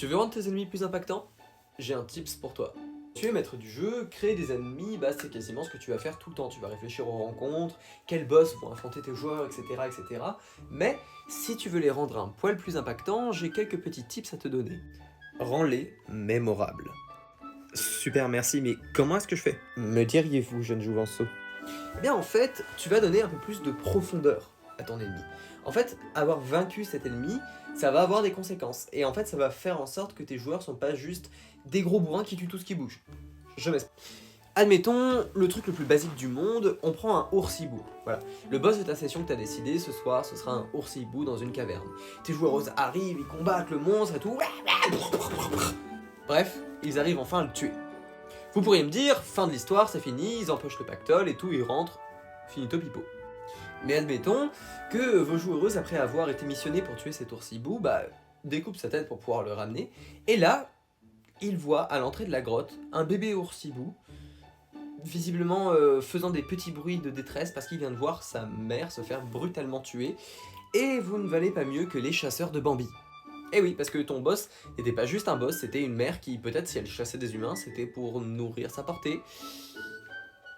Tu veux rendre tes ennemis plus impactants? J'ai un tips pour toi. Tu es maître du jeu, créer des ennemis, c'est quasiment ce que tu vas faire tout le temps. Tu vas réfléchir aux rencontres, quels boss vont affronter tes joueurs, etc., etc. Mais si tu veux les rendre un poil plus impactants, j'ai quelques petits tips à te donner. Rends-les mémorables. Super, merci, mais comment est-ce que je fais? Me diriez-vous, jeune jouvenceau? Eh bien en fait, tu vas donner un peu plus de profondeur à ton ennemi. En fait, avoir vaincu cet ennemi, ça va avoir des conséquences. Et en fait, ça va faire en sorte que tes joueurs sont pas juste des gros bourrins qui tuent tout ce qui bouge. Je m'explique. Admettons, le truc le plus basique du monde, on prend un ours-hibou. Voilà. Le boss de ta session que tu as décidé ce soir, ce sera un ours-hibou dans une caverne. Tes joueurs arrivent, ils combattent le monstre et tout. Bref, ils arrivent enfin à le tuer. Vous pourriez me dire, fin de l'histoire, c'est fini, ils empochent le pactole et tout, ils rentrent, finito pipo. Mais admettons que vos joueuses, après avoir été missionnées pour tuer cet ours-hibou, découpent sa tête pour pouvoir le ramener, et là, ils voient à l'entrée de la grotte un bébé ours-hibou, visiblement faisant des petits bruits de détresse parce qu'il vient de voir sa mère se faire brutalement tuer, et vous ne valez pas mieux que les chasseurs de Bambi. Eh oui, parce que ton boss n'était pas juste un boss, c'était une mère qui, peut-être si elle chassait des humains, c'était pour nourrir sa portée.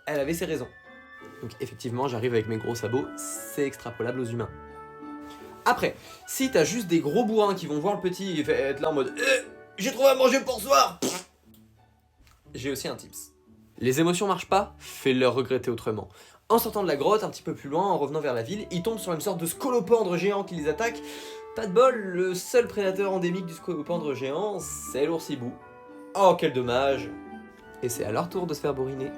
Elle avait ses raisons. Donc effectivement, j'arrive avec mes gros sabots, c'est extrapolable aux humains. Après, si t'as juste des gros bourrins qui vont voir le petit et être là en mode j'ai trouvé à manger pour ce soir !» J'ai aussi un tips. Les émotions marchent pas, fais-leur regretter autrement. En sortant de la grotte, un petit peu plus loin, en revenant vers la ville, ils tombent sur une sorte de scolopendre géant qui les attaque. Pas de bol, le seul prédateur endémique du scolopendre géant, c'est l'ours-hibou. Oh, quel dommage! Et c'est à leur tour de se faire bourriner.